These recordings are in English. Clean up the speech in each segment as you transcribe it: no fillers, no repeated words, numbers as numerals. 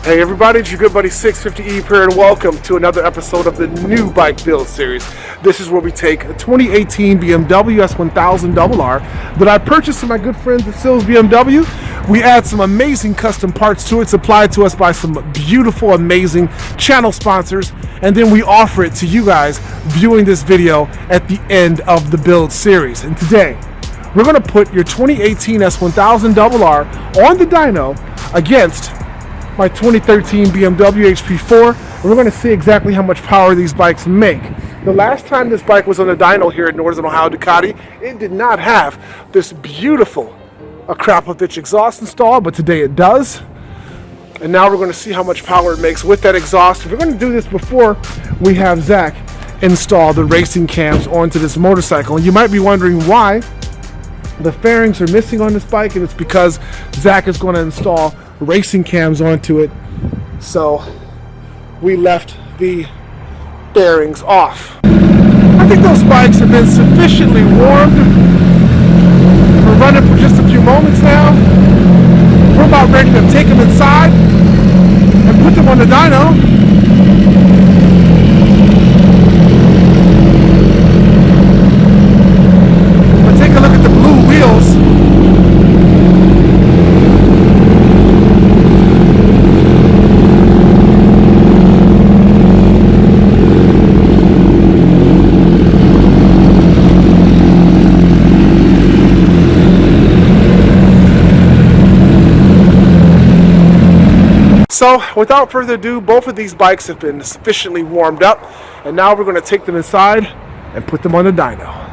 Hey everybody, it's your good buddy 650E here, and welcome to another episode of the new bike build series. This is where we take a 2018 BMW S1000RR that I purchased from my good friends at Sills BMW. We add some amazing custom parts to it, supplied to us by some beautiful, amazing channel sponsors, and then we offer it to you guys viewing this video at the end of the build series. And today, we're going to put your 2018 S1000RR on the dyno against my 2013 BMW HP4, and we're going to see exactly how much power these bikes make. The last time this bike was on the dyno here at Northern Ohio Ducati, it did not have this beautiful Akrapovic exhaust installed, but today it does. And now we're going to see how much power it makes with that exhaust. We're going to do this before we have Zach install the racing cams onto this motorcycle. And you might be wondering why the fairings are missing on this bike, and it's because Zach is going to install racing cams onto it, so we left the bearings off. I think those bikes have been sufficiently warmed. We're running for just a few moments now. We're about ready to take them inside and put them on the dyno. But take a look at the blue wheels. So without further ado, both of these bikes have been sufficiently warmed up, and now we're going to take them inside and put them on the dyno.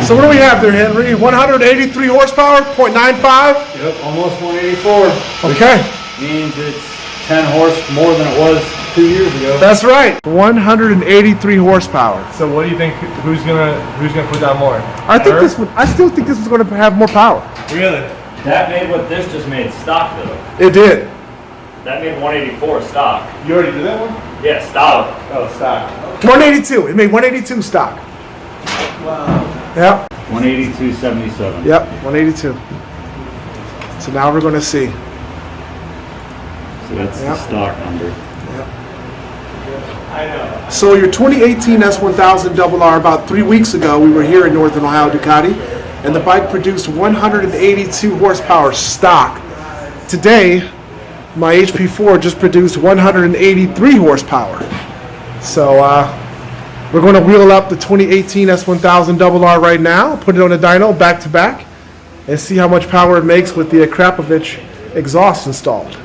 So what do we have there, Henry? 183 horsepower, 0.95? Yep, almost 184. Okay. Which means it's 10 horse more than it was 2 years ago. That's right. 183 horsepower. So what do you think? Who's gonna put down more? I still think this was going to have more power. Really? That made what this just made stock though. It did. That made 184 stock. You already did that one? Yeah, stock. Oh, stock. 182. It made 182 stock. Wow. Yep. 182.77. Yep. 182. So now we're going to see. So that's Yep. the stock number. I know. So your 2018 S1000RR, about 3 weeks ago, we were here in Northern Ohio Ducati, and the bike produced 182 horsepower stock. Today, my HP4 just produced 183 horsepower. So we're going to wheel up the 2018 S1000RR right now, put it on a dyno back to back, and see how much power it makes with the Akrapovic exhaust installed.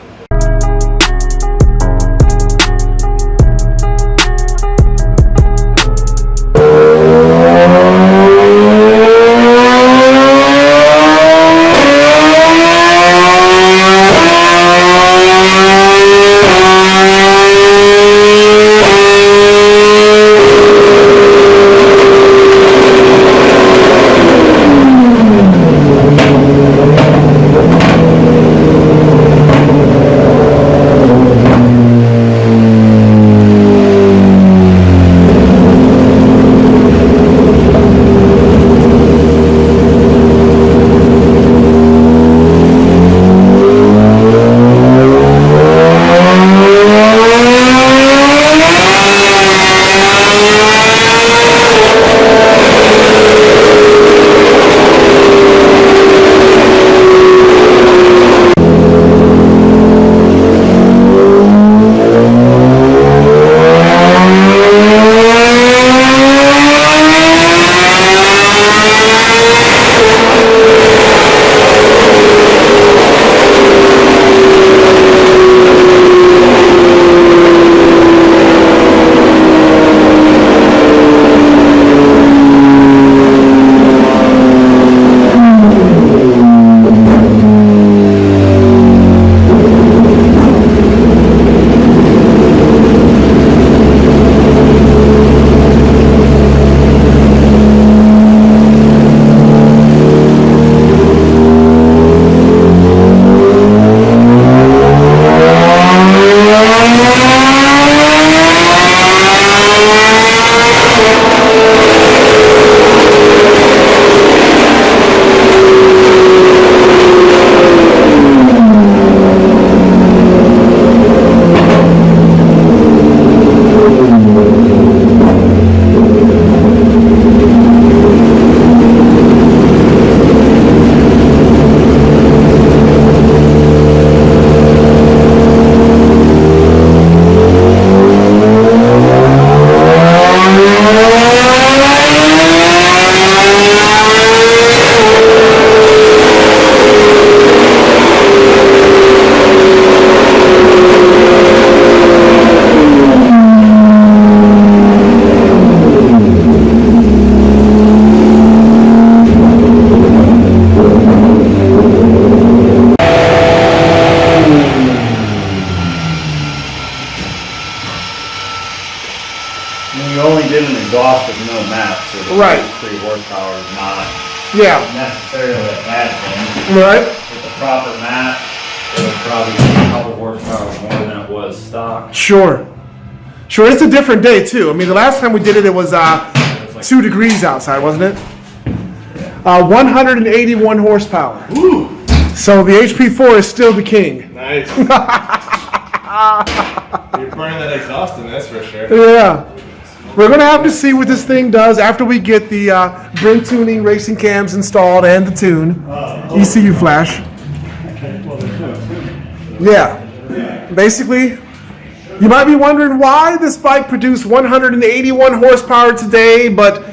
You only did an exhaust with no map, so the Right. 3 horsepower is not Yeah. necessarily a bad thing. Right. With the proper map, it would probably be a couple horsepower more than it was stock. Sure. Sure, it's a different day too. I mean, the last time we did it, it was 2 degrees outside, wasn't it? 181 horsepower. Ooh. So the HP4 is still the king. Nice. You're burning that exhaust in, that's for sure. Yeah. We're going to have to see what this thing does after we get the Brent Tuning racing cams installed and the tune. ECU flash. Yeah. Basically, you might be wondering why this bike produced 181 horsepower today, but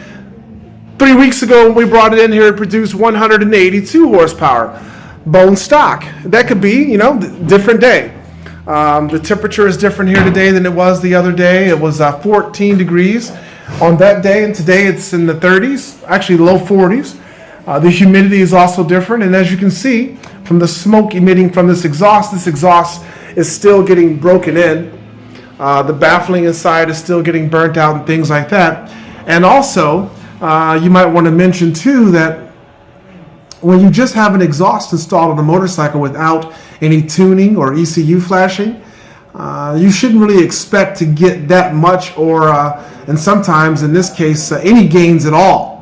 3 weeks ago when we brought it in here, it produced 182 horsepower. Bone stock. That could be, you know, different day. The temperature is different here today than it was the other day. It was 14 degrees on that day, and today it's in the 30s, actually low 40s. The humidity is also different, and as you can see from the smoke emitting from this exhaust is still getting broken in. The baffling inside is still getting burnt out and things like that. And also, you might want to mention too that when you just have an exhaust installed on a motorcycle without any tuning or ECU flashing, you shouldn't really expect to get that much, or and sometimes in this case any gains at all.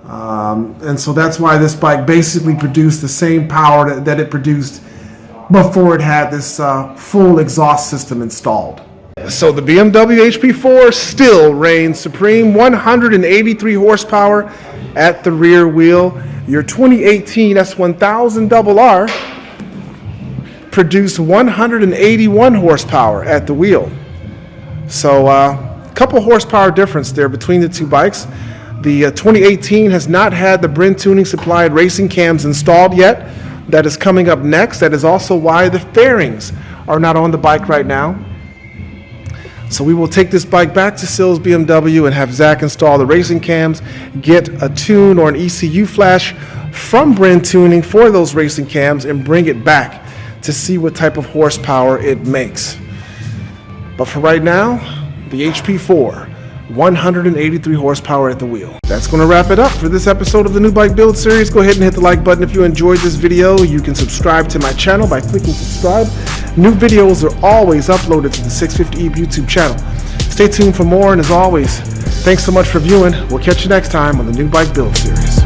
And so that's why this bike basically produced the same power that it produced before it had this full exhaust system installed. So the BMW HP4 still reigns supreme, 183 horsepower at the rear wheel. Your 2018 S1000RR produced 181 horsepower at the wheel. So a couple horsepower difference there between the two bikes. The 2018 has not had the Brinn Tuning supplied racing cams installed yet. That is coming up next. That is also why the fairings are not on the bike right now. So we will take this bike back to Sills BMW and have Zach install the racing cams, get a tune or an ECU flash from Brinn Tuning for those racing cams, and bring it back to see what type of horsepower it makes. But for right now, the HP4, 183 horsepower at the wheel. That's going to wrap it up for this episode of the New Bike Build series. Go ahead and hit the like button if you enjoyed this video. You can subscribe to my channel by clicking subscribe. New videos are always uploaded to the 650E YouTube channel. Stay tuned for more, and as always, thanks so much for viewing. We'll catch you next time on the New Bike Build series.